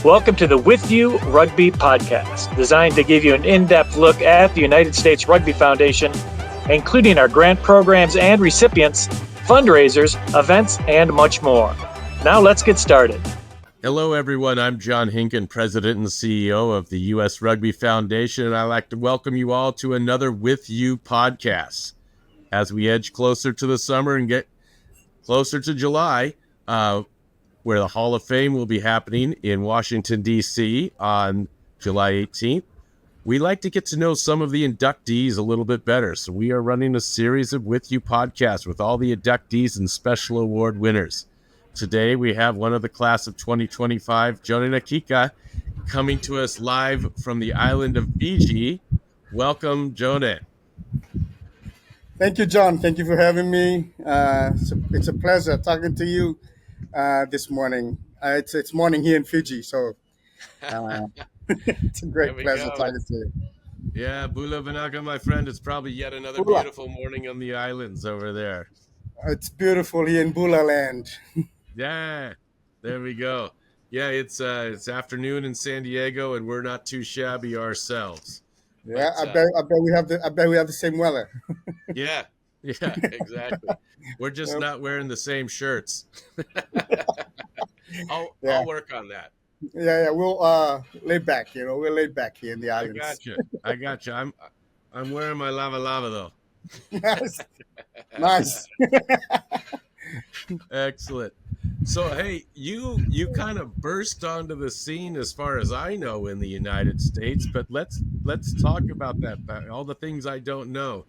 Welcome to the With You Rugby podcast, designed to give you an in-depth look at the United States Rugby Foundation, including our grant programs and recipients, fundraisers, events, and much more. Now let's get started. Hello, everyone. I'm Jon Hinkin, President and CEO of the US Rugby Foundation, and I'd like to welcome you all to another With You podcast. As we edge closer to the summer and get closer to July, where the Hall of Fame will be happening in Washington, D.C. on July 18th, we like to get to know some of the inductees a little bit better. So we are running a series of With You podcasts with all the inductees and special award winners. Today, we have one of the class of 2025, Jone Naqica, coming to us live from the island of Fiji. Welcome, Jone. Thank you, John. Thank you for having me. It's a pleasure talking to you this morning. It's morning here in Fiji, so it's a great pleasure talking to you. Yeah, Bula Vinaka, my friend. It's probably yet another beautiful morning on the islands over there. It's beautiful here in Bula land. Yeah, there we go. Yeah, it's afternoon in San Diego, and we're not too shabby ourselves. Yeah, but, I bet we have the same weather. Yeah, exactly. We're just not wearing the same shirts. I'll work on that. Yeah, we'll lay back. We're laid back here in the islands. I got you. I'm wearing my lava though. Nice. Excellent. So hey, you kind of burst onto the scene as far as I know in the United States, but let's talk about that. All the things I don't know.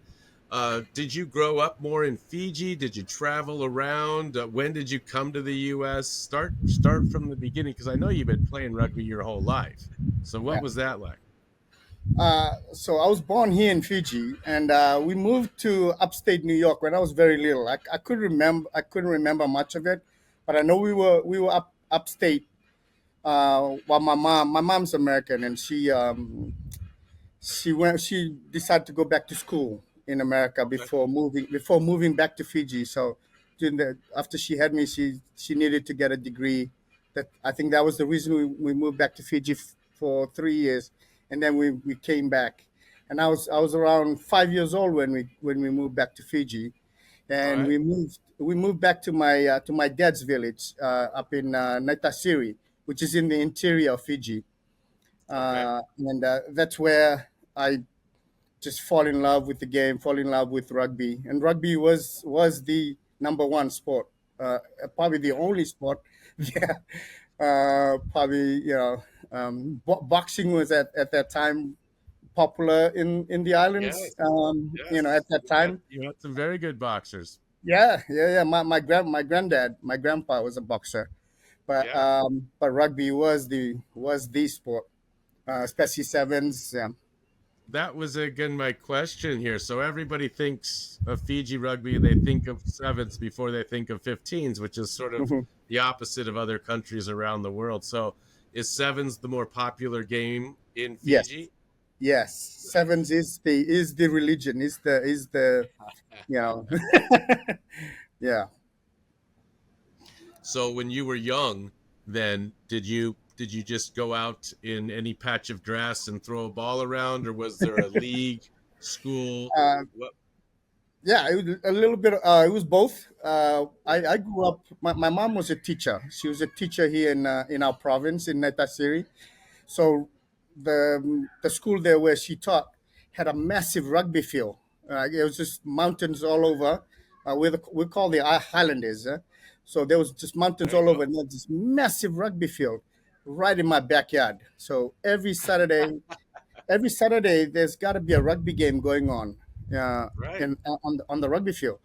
Did you grow up more in Fiji? Did you travel around? When did you come to the U.S.? Start from the beginning, because I know you've been playing rugby your whole life. So what was that like? So I was born here in Fiji, and we moved to upstate New York when I was very little. I couldn't remember much of it, but I know we were upstate. While my mom's American, and she decided to go back to school in America before moving back to Fiji. So after she had me, she needed to get a degree. I think that was the reason we moved back to Fiji for 3 years, and then we came back. And I was around 5 years old when we moved back to Fiji, and we moved back to my dad's village up in Nakika, which is in the interior of Fiji, and that's where I just fall in love with the game, fall in love with rugby, and rugby was the number one sport, probably the only sport. Yeah, probably boxing was at that time popular in the islands. Yes. At that time, you had some very good boxers. Yeah. My grandpa was a boxer, but rugby was the sport, especially sevens. Yeah. That was again my question here. So everybody thinks of Fiji rugby, they think of sevens before they think of 15s, which is sort of the opposite of other countries around the world. So is sevens the more popular game in Fiji? Yes. Sevens is the religion, is the yeah. So when you were young, then did you just go out in any patch of grass and throw a ball around, or was there a league, school? Yeah, it was a little bit. It was both. I grew up. My mom was a teacher. She was a teacher here in our province in Nakika. So the school there where she taught had a massive rugby field. It was just mountains all over. We call the Highlanders. So there was just mountains all over, and there's this massive rugby field right in my backyard. So every Saturday, there's got to be a rugby game going on, on the rugby field.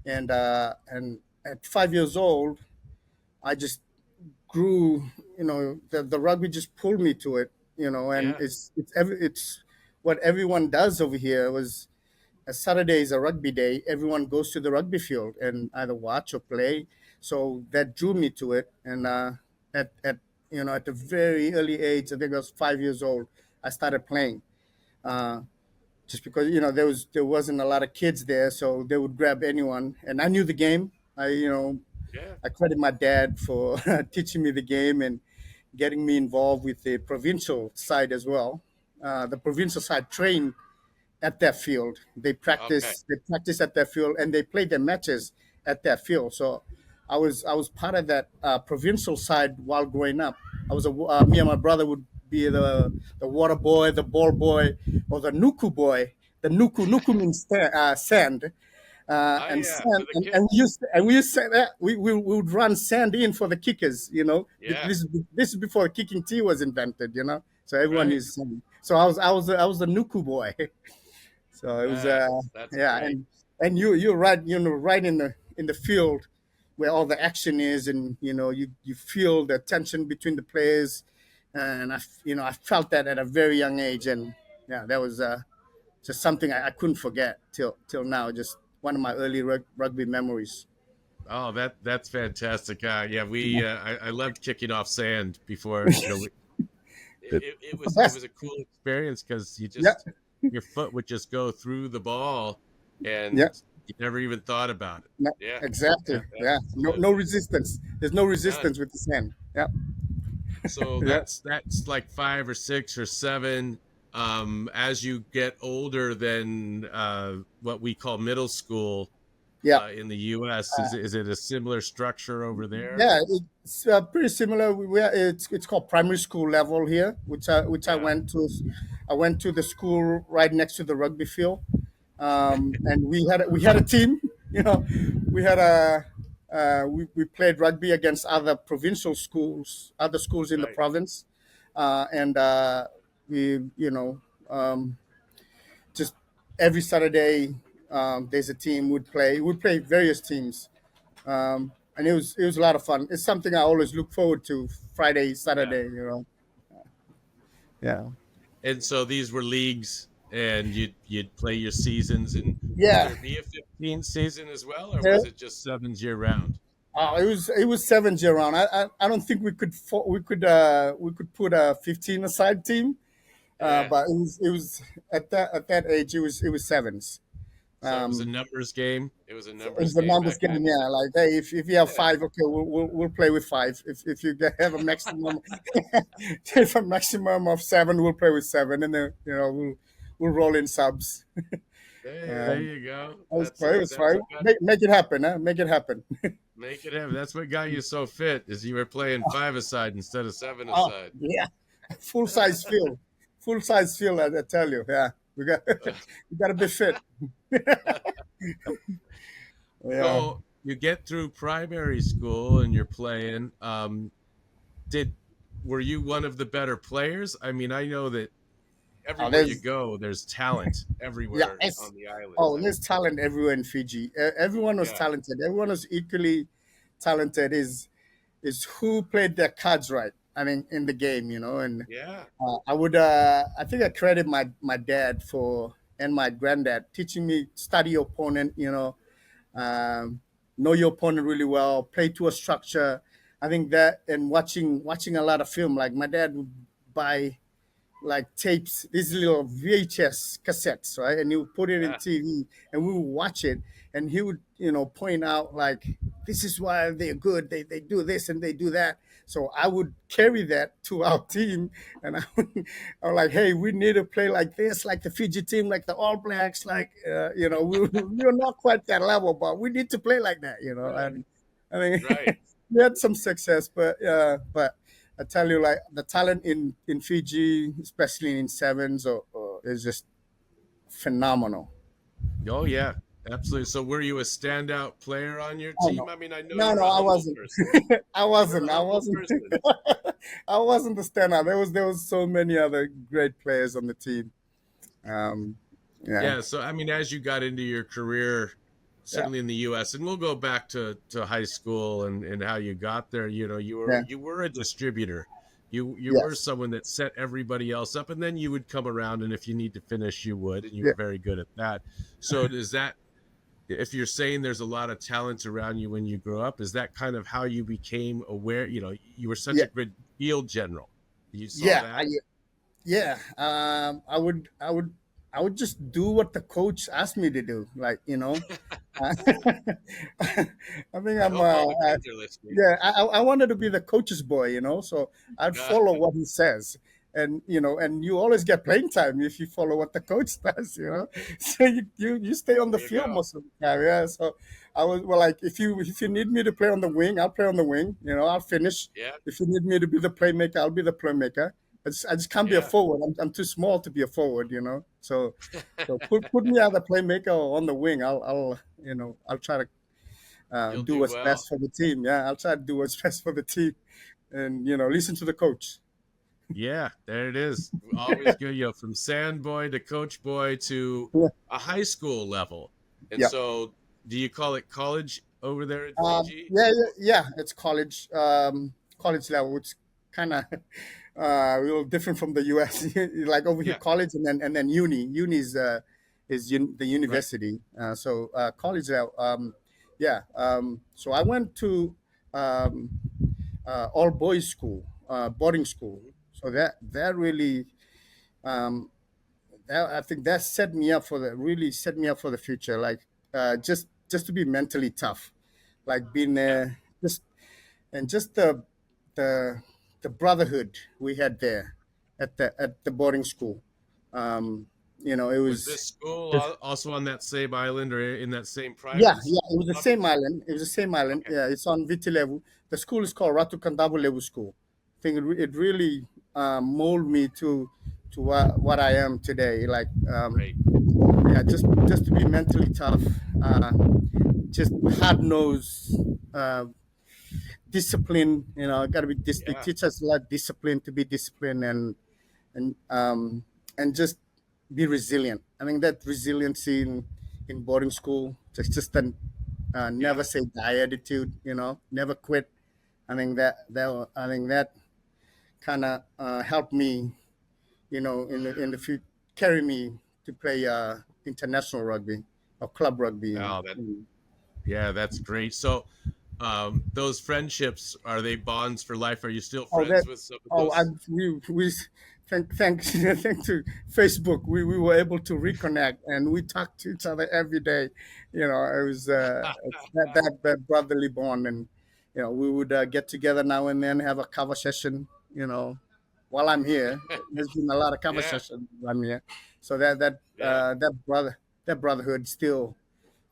And at 5 years old, I just grew. The rugby just pulled me to it. And it's what everyone does over here. Was a Saturday is a rugby day. Everyone goes to the rugby field and either watch or play. So that drew me to it. And at a very early age, I think I was 5 years old, I started playing. Just because there wasn't a lot of kids there, so they would grab anyone, and I knew the game. I credit my dad for teaching me the game, and getting me involved with the provincial side as well. The provincial side trained at their field. Okay. They practice at their field, and they play their matches at their field. So I was part of that provincial side while growing up. Me and my brother would be the water boy, the ball boy, or the nuku boy. The nuku means sand. Oh And yeah, for sand, the and we used to say that we would run sand in for the kickers. yeah, This is before kicking tee was invented. So everyone right. used sand. So I was the nuku boy. So it was That's yeah, great. and you're right, right in the field where all the action is, and you feel the tension between the players, and I felt that at a very young age, and yeah, that was just something I couldn't forget till now. Just one of my early rugby memories. Oh, that's fantastic. Yeah, Yeah. I loved kicking off sand before. The It best. was a cool experience because Yeah, your foot would just go through the ball, yeah. and you never even thought about it. No, Yeah, exactly. Yeah, no absolutely. resistance. There's no None. resistance with the sand. Yeah, So yeah, that's like 5 or 6 or 7. As you get older than what we call middle school yeah. in the U.S., is it a similar structure over there? Yeah, it's pretty similar. It's called primary school level here, which I Yeah, went to. I went to the school right next to the rugby field, and we had a team. You know, we had a we played rugby against other schools in the right. province, and we just every Saturday there's a team would play. We'd play various teams, and it was a lot of fun. It's something I always look forward to. Friday, Yeah. Saturday, Yeah, And so these were leagues, and you'd play your seasons. And would yeah. there be a 15 season as well, or Yeah. was it just sevens year round? It was 7 year round. I don't think we could put a 15 aside team, Yeah. but it was at that age it was sevens. So it was a Um, numbers game. It was a it's numbers the game numbers back game, then. yeah. Like, hey, if you have Yeah. five, okay, we'll play with five. If you have a maximum, if a maximum of seven, we'll play with seven, and then we'll roll in subs. Hey, there Um, you go. it was fun. It was That's fun. what got Make it happen, huh? Make it happen. make it happen. That's what got you so fit, is you were playing 5 aside instead of 7 Oh, aside. yeah, full size field, full size field. I tell you, yeah, we got to be fit. Yeah. So you get through primary school and you're playing. Did Were you one of the better players? I mean, I know that Oh, everywhere you there's go, there's talent yeah, everywhere on the island. oh, there's talent everywhere in Fiji. Everyone was Yeah, talented. Everyone was equally talented. Is who played their cards right. I mean, in the game, and yeah, I think I credit my dad for and my granddad teaching me study your opponent. Um, know your opponent really well, play to a structure. I think that, and watching a lot of film. Like, my dad would buy like tapes, these little VHS cassettes, right? And he would put it in yeah. TV, and we would watch it, and he would, point out, like, this is why they're good. They do this and they do that. So I would carry that to our team, and I'm like, hey, we need to play like this, like the Fiji team, like the All Blacks, like we're not quite that level, but we need to play like that, Right, And I mean, right. we had some success, but I tell you, like, the talent in Fiji, especially in sevens, is just phenomenal. Oh yeah, absolutely. So were you a standout player on your Oh, team? no, I mean, I know no, you're no, a I humble wasn't. person. I You're wasn't. a I humble wasn't. person. I wasn't the standout. There was so many other great players on the team. Um, yeah, Yeah, so I mean, as you got into your career, yeah, certainly in the U.S., and we'll go back to high school and how you got there. yeah, You were a distributor. You were yes, someone that set everybody else up, and then you would come around, and if you need to finish, you would, and you yeah, were very good at that. So does that, if you're saying there's a lot of talent around you when you grow up, is that kind of how you became aware? You were such yeah, a good field general. You saw yeah. that? Yeah. I would. I would just do what the coach asked me to do. Like, I think I I'm hope all the kids are listening. yeah, I wanted to be the coach's boy, so I'd Yeah, follow what he says. And and you always get playing time if you follow what the coach does. So you stay on the there you field go. most of the time. Yeah. So I was well, like, if you need me to play on the wing, I'll play on the wing. I'll finish. Yeah, If you need me to be the playmaker, I'll be the playmaker. I just can't be a yeah. forward. I'm too small to be a forward. So put me as a playmaker or on the wing. I'll try to You'll do do what's well. best for the team. Yeah, I'll try to do what's best for the team, and listen to the coach. Yeah, there it is. Always good, from sand boy to coach boy to Yeah, a high school level. And yeah, so, do you call it college over there in Fiji? yeah, yeah, yeah. It's college level. It's kind of a little different from the U.S. Like over here, Yeah, college, and then uni. Uni is the right. university. So college level. Yeah. So I went to um, all boys school, boarding school. Mhm. So that really, um, I think that set me up for the future. Like, just to be mentally tough, like being Yeah, just the the brotherhood we had there at the boarding school. Um, it was was this school just. also on that same island or in that same Yeah, province? yeah, it was the same Province? island. It was the same island. Okay, Yeah, it's on Viti Levu. The school is called Ratu Kandavu Levu School. I think it really molded me to what I am today. Like, great. yeah, just to be mentally tough, uh, just hard nosed, discipline. Got to be. They Yeah, teach us a lot of discipline, to be disciplined, and just be resilient. I think that resiliency in boarding school, just an yeah, never say die attitude. Never quit. I think that kind of helped me, in the future, carry me to play international rugby or club rugby. oh, yeah, that's great. So, those friendships, are they bonds for life? Are you still Oh, that. friends with some of Oh, those? we thanks thanks to Facebook, we were able to reconnect, and we talk to each other every day. It was it's that brotherly bond, and we would get together now and then, have a conversation. While I'm here, there's been a lot of Yeah, conversation while I'm here, so yeah, that brotherhood still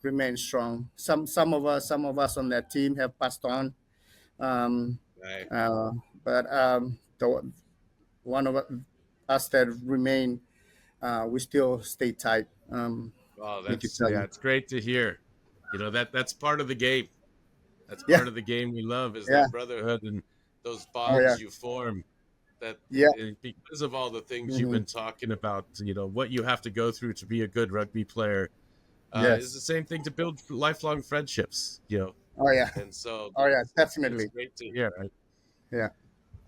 remains strong. Some of us on that team have passed on. Um, right. uh, but the one of us that remain, we still stay tight Oh, with each yeah, other. it's great to hear. That's part of the game. That's Yeah, part of the game we love is yeah, that brotherhood and those oh yeah, bonds you form that yeah, because of all the things you've hmm been talking about, what you have to go through to be a good rugby player, is yes, the same thing to build lifelong friendships. oh yeah, And so oh yeah, it's definitely, great to hear. Right? yeah.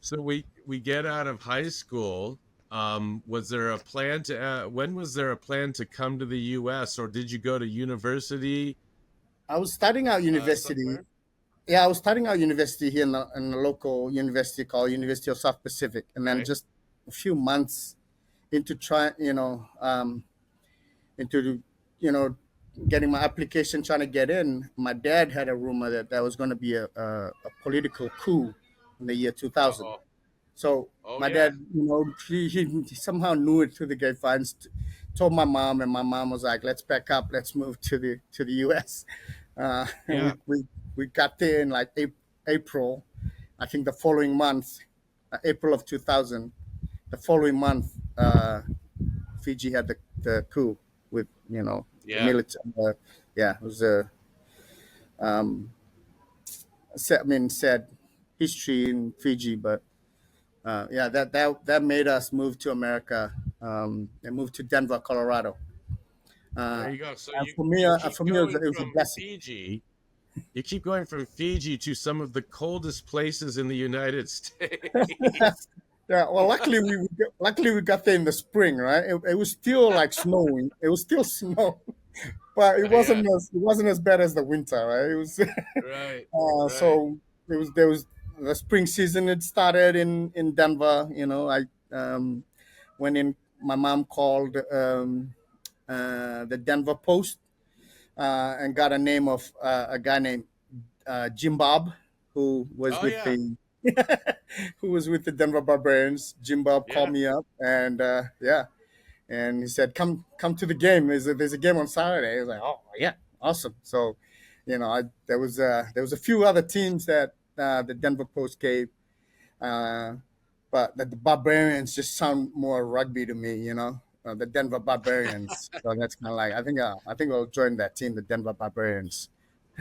So we get out of high school. Was there a plan to when was there a plan to come to the U.S. or did you go to university I was starting out university. somewhere? Yeah, I was starting out university here in a local university called University of South Pacific, and then Right. just a few months into try, into you know getting my application, trying to get in, my dad had a rumor that there was going to be a political coup in the year 2000. Oh, So oh my yeah, dad, he somehow knew it through the grapevines, told my mom, and my mom was like, let's pack up, let's move to the US. And yeah, we got there in like April. I think the following month, April of 2000, the following month, Fiji had the coup with the yeah. military. Yeah, it was um, sad history in Fiji, but yeah, that made us move to America, and move to Denver, Colorado. There you go. So And you for me, you uh, keep for me, going it was a from blessing. Fiji. You keep going from Fiji to some of the coldest places in the United States. Yeah, well, luckily we got there in the spring, right? It was still like snowing. It was still snow, but it Yeah, wasn't as bad as the winter, right? It was right, right. so there was the spring season. It started in Denver. I went in. My mom called. the Denver Post, and got a name of a guy named Jim Bob, who was Oh with yeah, the who was with the Denver Barbarians. Jim Bob called yeah. me up, and yeah, and he said, "Come to the game. There's a game on Saturday." I was like, "Oh yeah, awesome!" So, there was a few other teams that the Denver Post gave, uh, but the Barbarians just sound more rugby to me. The Denver Barbarians. So that's kind of like I think I'll join that team, the Denver Barbarians.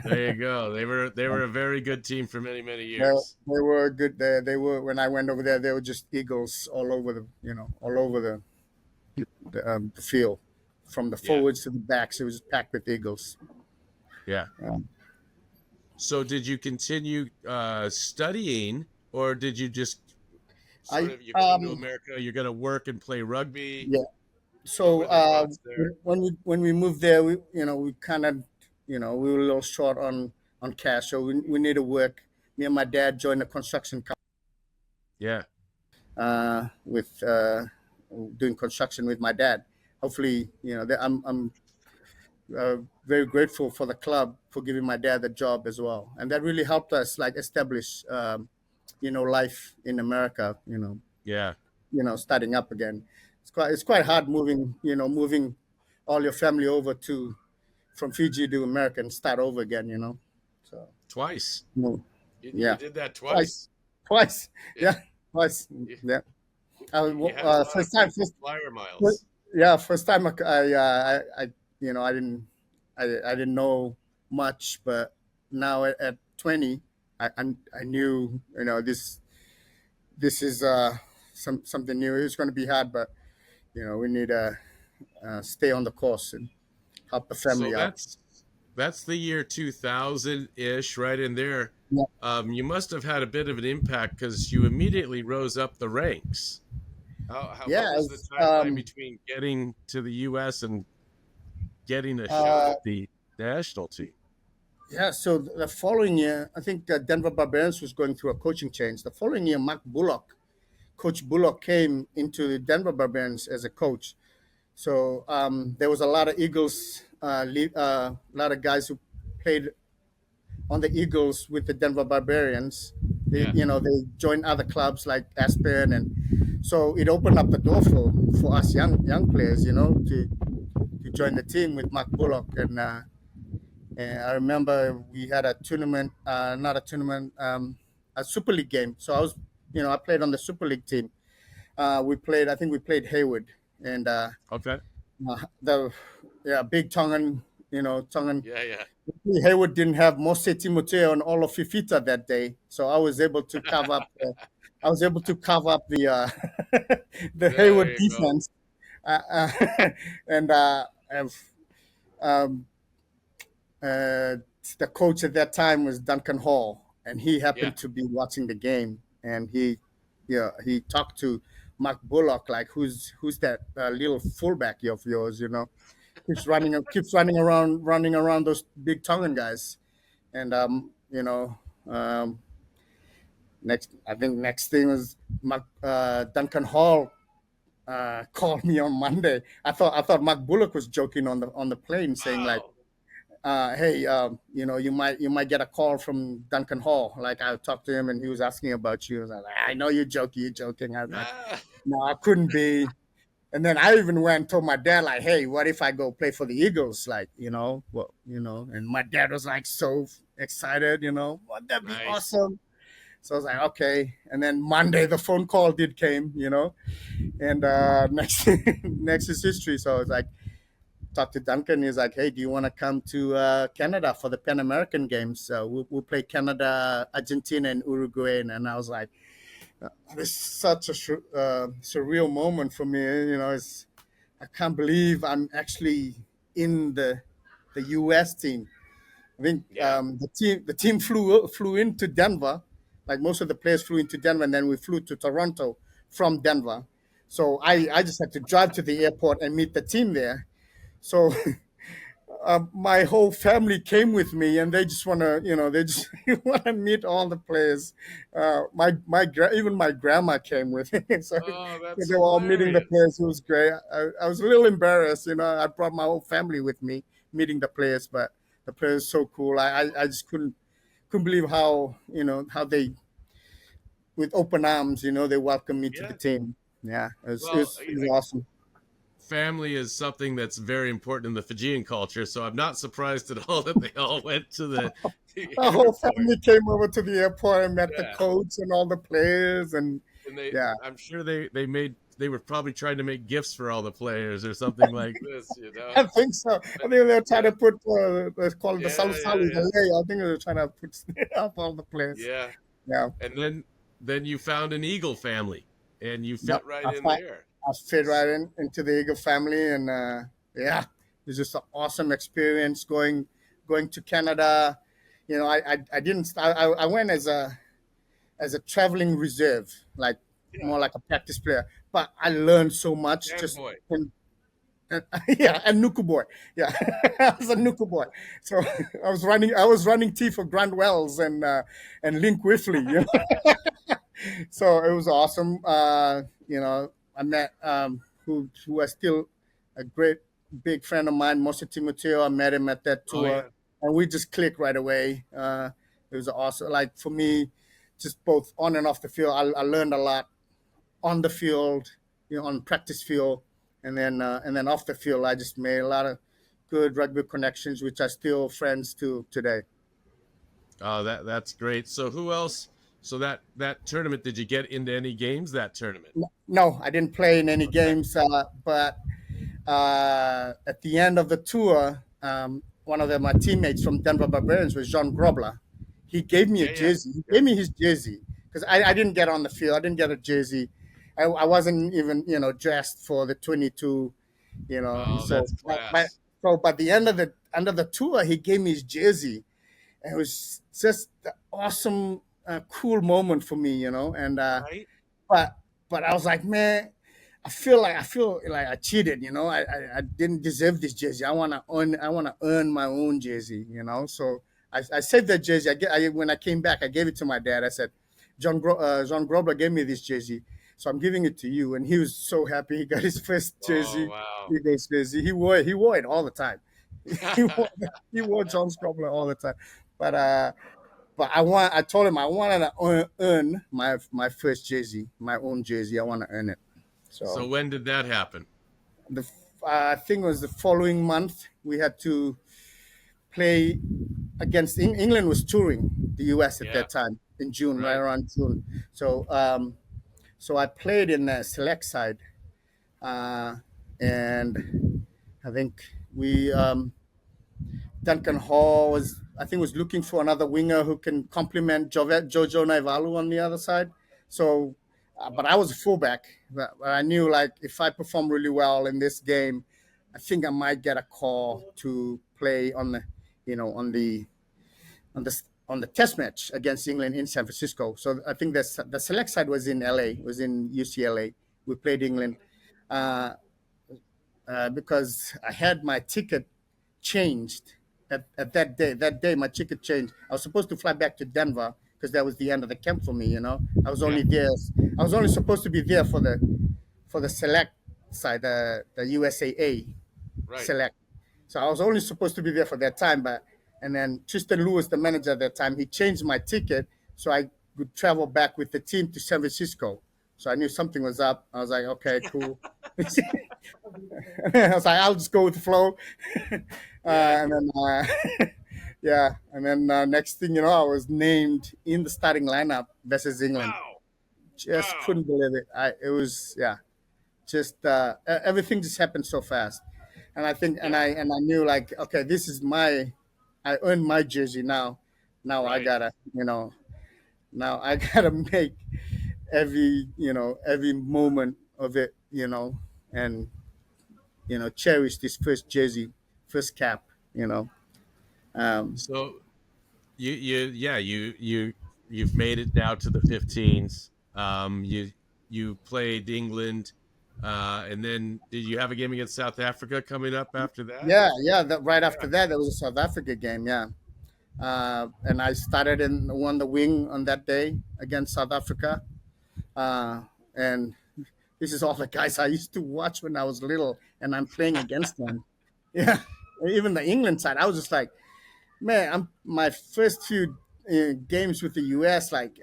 There you go. They were a very good team for many They, years. they were good. They were when I went over there. They were just eagles all over all over the field, from the Yeah, forwards to the backs. It was packed with eagles. yeah. Um, So did you continue studying, or did you just sort I of you came to America, you're going to work and play rugby? Yeah. What So were the thoughts there? when we moved there, we kind of we were a little short on cash, so we need to work. Me and my dad joined a construction company, Yeah, with doing construction with my dad. Hopefully, I'm very grateful for the club for giving my dad the job as well, and that really helped us like establish life in America. yeah. Starting up again. It's quite hard moving all your family over to from Fiji to America and start over again. So Twice. no, You yeah, did that twice, twice. twice, Yeah. yeah, twice, You, yeah. you had a lot of First time, frequent flyer first, miles. yeah, first time I didn't know much, but now at 20, I knew this is something new. It's going to be hard, but we need to stay on the course and help the So family out. that's the year 2000 ish, right in there. Yeah, You must have had a bit of an impact because you immediately rose up the ranks. What yeah. was the timeline between getting to the U.S. and getting a shot Uh, at the national team? yeah. So the following year, I think Denver Barbarians was going through a coaching change. The following year, Coach Bullock came into the Denver Barbarians as a coach. So there was a lot of Eagles, a lot of guys who played on the Eagles with the Denver Barbarians. They, Yeah, they joined other clubs like Aspen, and so it opened up the door for us young players, to join the team with Mark Bullock. And I remember we had a tournament, not a tournament, a Super League game. So I played on the Super League team. I think we played Hayward, and okay. the yeah, big Tongan, Tongan. Yeah, yeah. Hayward didn't have Mose Timoteo and all of Fifita that day, so I was able to cover up. I was able to cover up the There Hayward you go. defense, and um, uh, the coach at that time was Duncan Hall, and he Yeah. happened to be watching the game, and he talked to Mark Bullock like, who's that little fullback of yours, keeps running around those big Tongan guys, and um, next thing was Mark, Duncan Hall called me on Monday. I thought Mark Bullock was joking on the plane, saying like, Wow. hey, you might get a call from Duncan Hall. Like, I talked to him and he was asking about you. I was like, I know you're joking. I was like, Ah, no, I couldn't be. And then I even went and told my dad, like, hey, what if I go play for the Eagles? Like, and my dad was like so excited, would that be nice. awesome? So I was like, okay. And then Monday the phone call did came, and next next is history. So I was like, talked to Duncan. He's like, hey, do you want to come to Canada for the Pan American Games? We'll play Canada, Argentina, and Uruguay. And I was like, it's such a surreal moment for me. I can't believe I'm actually in the U.S. team. I think Yeah. the team flew into Denver, like most of the players flew into Denver, and then we flew to Toronto from Denver. So I just had to drive to the airport and meet the team there. So my whole family came with me, and they just want to, they just want to meet all the players. Even my grandma came with me, so Oh, so that's they were all meeting the hilarious. players. It was great. I was a little embarrassed, I brought my whole family with me meeting the players, but the players so cool. I just couldn't believe how they, with open arms, they welcomed me to the Yeah. team. Yeah, it was, it Well, was, it was awesome. family is something that's very important in the Fijian culture, so I'm not surprised at all that they all went to the Our whole airport. family came over to the airport and met the Yeah. coach and all the players, and And they yeah, I'm sure they were probably trying to make gifts for all the players or something like this, I think so. I But think they're trying yeah, to put it's called the yeah, Salsali, yeah, the lay. I think they're trying to put up all the players. yeah. Yeah, And then you found an eagle family and you yep. fit right in there. I fit right into the Eagle family, and yeah, it was just an awesome experience going to Canada. I didn't. I went as a traveling reserve, like Yeah. more like a practice player. But I learned so much And just boy. in, yeah, and Nuku boy. Yeah, I was a Nuku boy. So I was running T for Grant Wells and Link Whiffley. So it was awesome. I met who was still a great big friend of mine, Moshe Timoteo. I met him at that Oh tour, yeah. and we just clicked right away. It was awesome. Like for me, just both on and off the field, I learned a lot on the field, on practice field, and then off the field, I just made a lot of good rugby connections, which are still friends to today. Oh, that's great. So who else? So that tournament, did you get into any games that tournament? No, I didn't play in any Okay. games, but at the end of the tour, one of my teammates from Denver Barbarians was John Grobler. He gave me a Yeah, yeah. jersey. He Yeah. gave me his jersey because I didn't get on the field. I didn't get a jersey. I wasn't even dressed for the 22. Oh, So that's but class. so by the end of the tour, he gave me his jersey. And it was just an awesome, cool moment for me. And Right? but but I was like, man, I feel like I cheated. I didn't deserve this jersey. I want to earn my own jersey. So I saved that jersey. When I came back, I gave it to my dad. I said, John Grobler gave me this jersey, so I'm giving it to you. And he was so happy. He got his first Oh, jersey. wow. Eagles jersey. He wore it all the time. he wore he wore John Grobler all the time. But I told him I wanted to earn my first jersey, my own jersey. I want to earn it. So So when did that happen? the I think it was the following month we had to play against England was touring the US at Yeah, that time in June, right right. around June. So I played in the select side, uh, and I think we Duncan Hall was looking for another winger who can complement Jojo Naivalu on the other side. So, but I was a fullback. But I knew like if I perform really well in this game, I think I might get a call to play on the, on the on the test match against England in San Francisco. So I think the select side was in LA, was in UCLA. We played England. Uh, because I had my ticket changed at that day. That day, my ticket changed. I was supposed to fly back to Denver because that was the end of the camp for me. I was Yeah, only there. I was only supposed to be there for the select side, the USAA right. select. So I was only supposed to be there for that time, and then Tristan Lewis, the manager at that time, he changed my ticket so I could travel back with the team to San Francisco. So I knew something was up. I was like, okay, cool. I was like, I'll just go with the flow. Yeah. And then, yeah. And then next thing you know, I was named in the starting lineup versus England. Wow. Just Wow. couldn't believe it. It was, yeah, just everything just happened so fast. And I think, and Yeah, I knew like, okay, I earned my jersey now. Now I right. gotta, now I gotta make every moment of it, and cherish this first jersey, first cap. You know, um, So you've made it now to the 15s. You played England. And then did you have a game against South Africa coming up after that? Yeah, yeah. That right after Yeah. that, there was a South Africa game. Yeah, and I started in on the wing on that day against South Africa. And this is all the guys I used to watch when I was little, and I'm playing against them. Yeah, even the England side, I was just like, man, I'm my first few games with the US. Like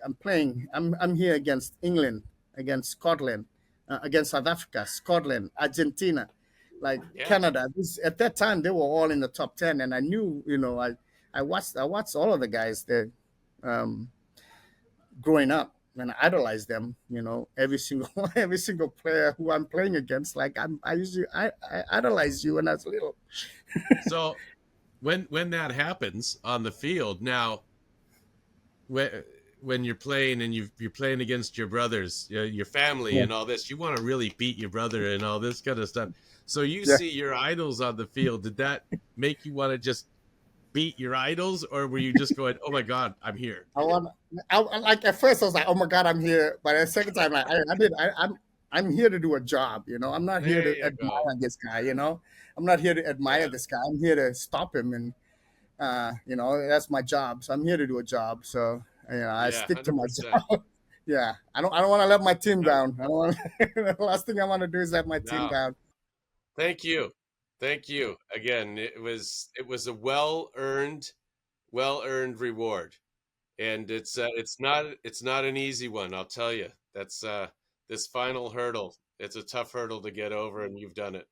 I'm here against England, against Scotland, against South Africa, Scotland, Argentina, like Yeah. Canada. At that time, they were all in the top 10, and I knew, I watched all of the guys there, um, growing up, and I idolized them. Every single every single player who I'm playing against. Like I idolized you when I was little. So when that happens on the field, now when when you're playing and you're playing against your brothers, your family, Yeah, and all this, you want to really beat your brother and all this kind of stuff. So you yeah. see your idols on the field. Did that make you want to just beat your idols, or were you just going, "Oh my God, I'm here"? I want. Like at first, I was like, "Oh my god, I'm here," but at the second time, like, I did. I'm here to do a job. I'm not here There to you go. admire this guy. I'm not here to admire Yeah, this guy. I'm here to stop him, and that's my job. So I'm here to do a job. So I yeah, stick to my 100%. job. Yeah, I don't want to let my team No, down. I don't want. The last thing I want to do is let my team no. down. Thank you, thank you again. It was a well earned reward, and it's not an easy one. I'll tell you. That's this final hurdle. It's a tough hurdle to get over, and you've done it.